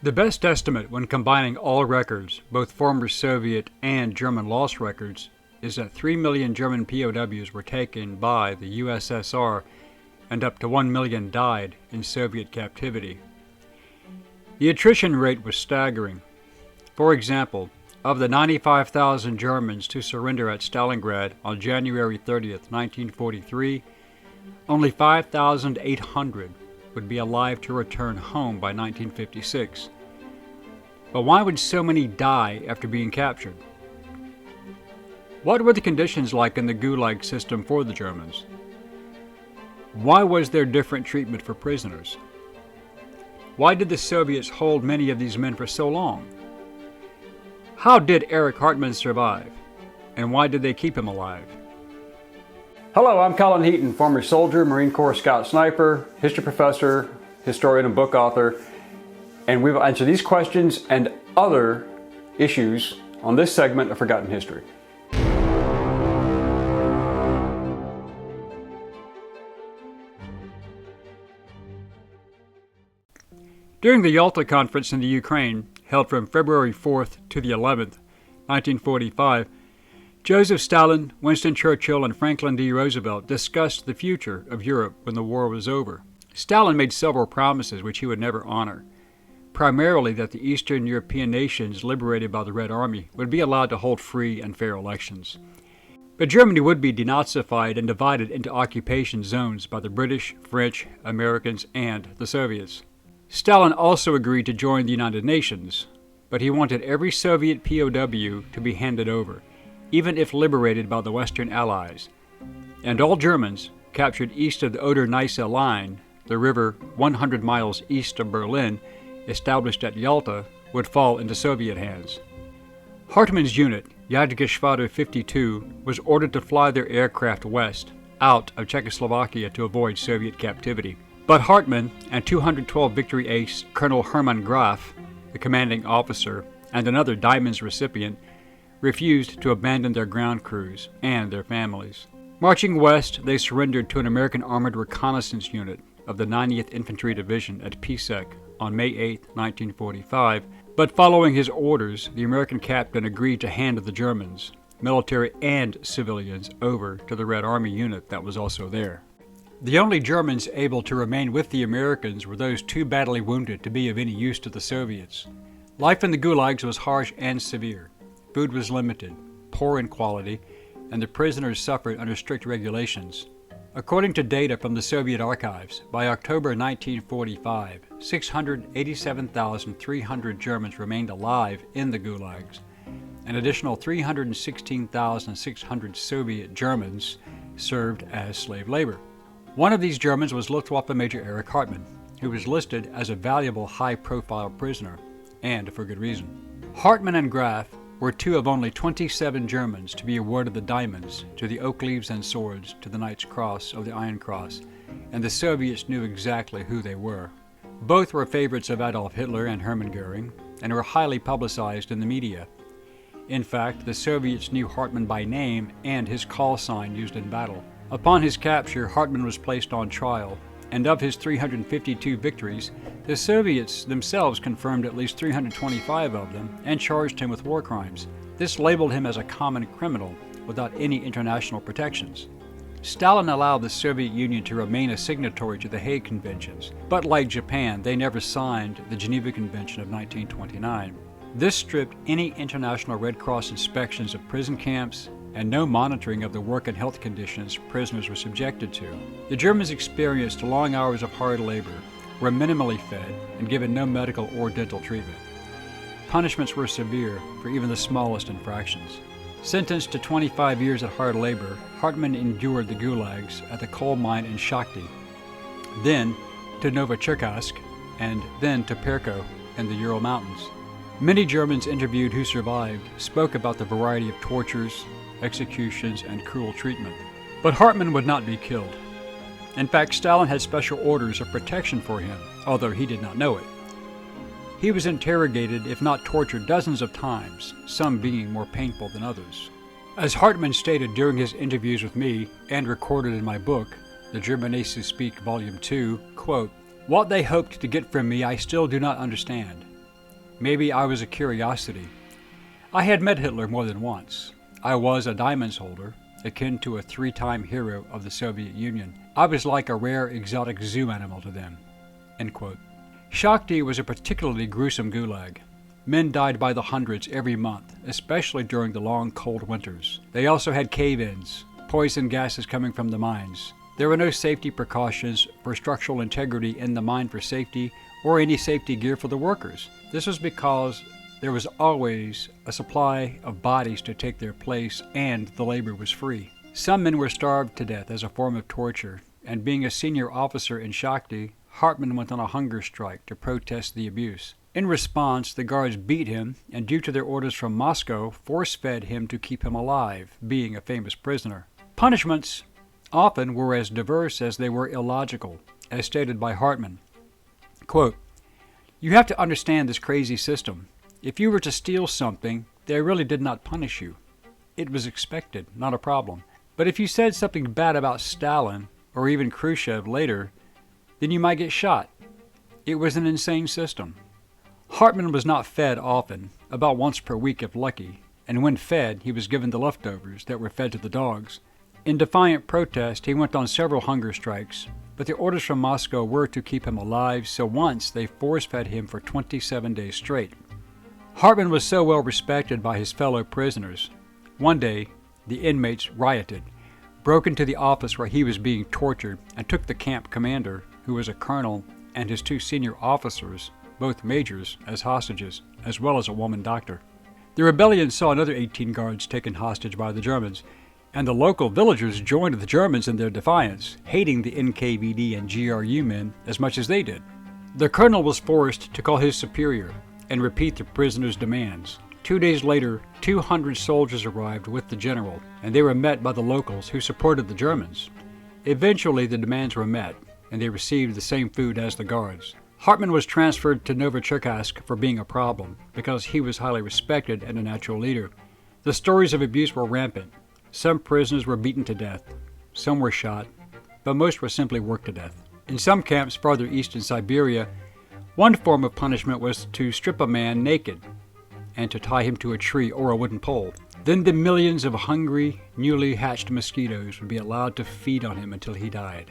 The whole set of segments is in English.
The best estimate when combining all records, both former Soviet and German lost records, is that 3 million German POWs were taken by the USSR and up to 1 million died in Soviet captivity. The attrition rate was staggering. For example, of the 95,000 Germans to surrender at Stalingrad on January 30th, 1943, only 5,800 would be alive to return home by 1956. But why would so many die after being captured? What were the conditions like in the Gulag system for the Germans? Why was there different treatment for prisoners? Why did the Soviets hold many of these men for so long? How did Erich Hartmann survive? And why did they keep him alive? Hello, I'm Colin Heaton, former soldier, Marine Corps scout sniper, history professor, historian and book author, and we will answer these questions and other issues on this segment of Forgotten History. During the Yalta Conference in the Ukraine, held from February 4th to the 11th, 1945, Joseph Stalin, Winston Churchill, and Franklin D. Roosevelt discussed the future of Europe when the war was over. Stalin made several promises which he would never honor, primarily that the Eastern European nations liberated by the Red Army would be allowed to hold free and fair elections. But Germany would be denazified and divided into occupation zones by the British, French, Americans, and the Soviets. Stalin also agreed to join the United Nations, but he wanted every Soviet POW to be handed over, even if liberated by the Western Allies. And all Germans captured east of the Oder-Neisse line, the river 100 miles east of Berlin, established at Yalta, would fall into Soviet hands. Hartmann's unit, Jagdgeschwader 52, was ordered to fly their aircraft west, out of Czechoslovakia to avoid Soviet captivity. But Hartmann and 212 Victory Ace Colonel Hermann Graf, the commanding officer, and another Diamonds recipient, refused to abandon their ground crews and their families. Marching west, they surrendered to an American Armored Reconnaissance Unit of the 90th Infantry Division at Písek on May 8, 1945, but following his orders, the American captain agreed to hand the Germans, military and civilians, over to the Red Army unit that was also there. The only Germans able to remain with the Americans were those too badly wounded to be of any use to the Soviets. Life in the gulags was harsh and severe. Food was limited, poor in quality, and the prisoners suffered under strict regulations. According to data from the Soviet archives, by October 1945, 687,300 Germans remained alive in the gulags. An additional 316,600 Soviet Germans served as slave labor. One of these Germans was Luftwaffe Major Erich Hartmann, who was listed as a valuable high-profile prisoner, and for good reason. Hartmann and Graf were two of only 27 Germans to be awarded the Diamonds, to the Oak Leaves and Swords, to the Knight's Cross of the Iron Cross, and the Soviets knew exactly who they were. Both were favorites of Adolf Hitler and Hermann Göring, and were highly publicized in the media. In fact, the Soviets knew Hartmann by name and his call sign used in battle. Upon his capture, Hartmann was placed on trial, and of his 352 victories, the Soviets themselves confirmed at least 325 of them and charged him with war crimes. This labeled him as a common criminal without any international protections. Stalin allowed the Soviet Union to remain a signatory to the Hague Conventions, but like Japan, they never signed the Geneva Convention of 1929. This stripped any international Red Cross inspections of prison camps and no monitoring of the work and health conditions prisoners were subjected to. The Germans experienced long hours of hard labor, were minimally fed, and given no medical or dental treatment. Punishments were severe for even the smallest infractions. Sentenced to 25 years of hard labor, Hartmann endured the gulags at the coal mine in Shakhty, then to Novocherkassk, and then to Perko in the Ural Mountains. Many Germans interviewed who survived spoke about the variety of tortures, executions, and cruel treatment. But Hartmann would not be killed. In fact, Stalin had special orders of protection for him, although he did not know it. He was interrogated, if not tortured, dozens of times, some being more painful than others. As Hartmann stated during his interviews with me, and recorded in my book, The German Aces Speak, Volume 2, quote, "What they hoped to get from me I still do not understand. Maybe I was a curiosity. I had met Hitler more than once. I was a diamonds holder, akin to a 3-time hero of the Soviet Union. I was like a rare exotic zoo animal to them." End quote. Shakti was a particularly gruesome gulag. Men died by the hundreds every month, especially during the long cold winters. They also had cave-ins, poison gases coming from the mines. There were no safety precautions for structural integrity in the mine for safety or any safety gear for the workers. This was because there was always a supply of bodies to take their place and the labor was free. Some men were starved to death as a form of torture, and being a senior officer in Shakti, Hartmann went on a hunger strike to protest the abuse. In response, the guards beat him, and due to their orders from Moscow, force-fed him to keep him alive, being a famous prisoner. Punishments often were as diverse as they were illogical, as stated by Hartmann. Quote, "You have to understand this crazy system. If you were to steal something, they really did not punish you. It was expected, not a problem. But if you said something bad about Stalin, or even Khrushchev later, then you might get shot. It was an insane system." Hartmann was not fed often, about once per week if lucky, and when fed, he was given the leftovers that were fed to the dogs. In defiant protest, he went on several hunger strikes, but the orders from Moscow were to keep him alive, so once they force-fed him for 27 days straight. Hartmann was so well respected by his fellow prisoners. One day, the inmates rioted, broke into the office where he was being tortured, and took the camp commander, who was a colonel, and his 2 senior officers, both majors, as hostages, as well as a woman doctor. The rebellion saw another 18 guards taken hostage by the Germans, and the local villagers joined the Germans in their defiance, hating the NKVD and GRU men as much as they did. The colonel was forced to call his superior and repeat the prisoners' demands. 2 days later, 200 soldiers arrived with the general, and they were met by the locals who supported the Germans. Eventually, the demands were met, and they received the same food as the guards. Hartmann was transferred to Novocherkassk for being a problem, because he was highly respected and a natural leader. The stories of abuse were rampant. Some prisoners were beaten to death, some were shot, but most were simply worked to death. In some camps farther east in Siberia, one form of punishment was to strip a man naked and to tie him to a tree or a wooden pole. Then the millions of hungry, newly hatched mosquitoes would be allowed to feed on him until he died,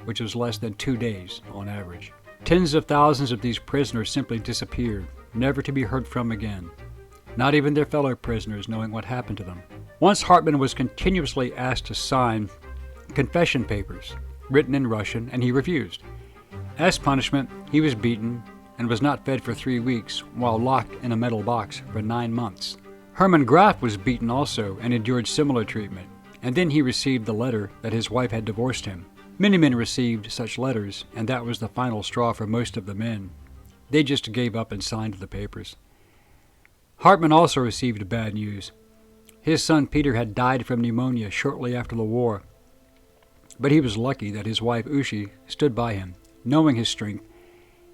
which was less than 2 days on average. Tens of thousands of these prisoners simply disappeared, never to be heard from again, not even their fellow prisoners knowing what happened to them. Once Hartmann was continuously asked to sign confession papers, written in Russian, and he refused. As punishment, he was beaten and was not fed for 3 weeks while locked in a metal box for 9 months. Hermann Graf was beaten also and endured similar treatment, and then he received the letter that his wife had divorced him. Many men received such letters, and that was the final straw for most of the men. They just gave up and signed the papers. Hartmann also received bad news. His son Peter had died from pneumonia shortly after the war, but he was lucky that his wife Ushi stood by him, knowing his strength,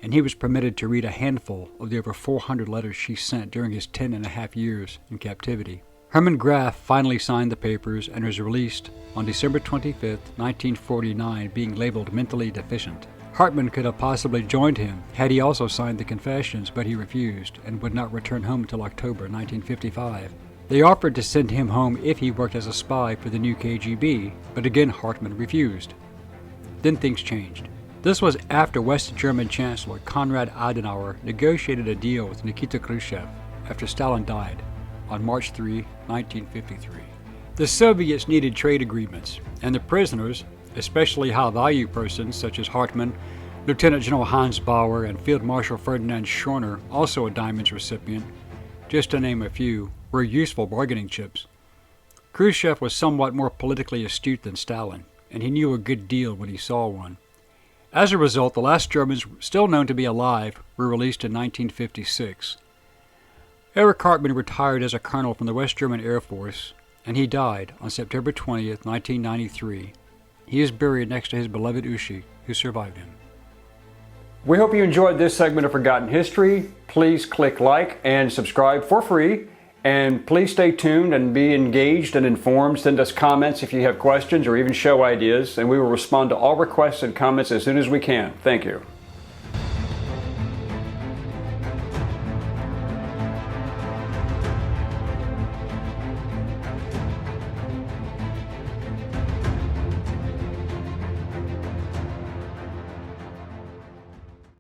and he was permitted to read a handful of the over 400 letters she sent during his 10.5 years in captivity. Hermann Graf finally signed the papers and was released on December 25, 1949, being labeled mentally deficient. Hartmann could have possibly joined him had he also signed the confessions, but he refused and would not return home until October 1955. They offered to send him home if he worked as a spy for the new KGB, but again Hartmann refused. Then things changed. This was after West German Chancellor Konrad Adenauer negotiated a deal with Nikita Khrushchev after Stalin died on March 3, 1953. The Soviets needed trade agreements, and the prisoners, especially high-value persons such as Hartmann, Lieutenant General Hans Bauer, and Field Marshal Ferdinand Schorner, also a diamonds recipient, just to name a few, were useful bargaining chips. Khrushchev was somewhat more politically astute than Stalin, and he knew a good deal when he saw one. As a result, the last Germans still known to be alive were released in 1956. Erich Hartmann retired as a colonel from the West German Air Force, and he died on September 20, 1993. He is buried next to his beloved Ushi, who survived him. We hope you enjoyed this segment of Forgotten History. Please click like and subscribe for free. And please stay tuned and be engaged and informed. Send us comments if you have questions or even show ideas, and we will respond to all requests and comments as soon as we can. Thank you.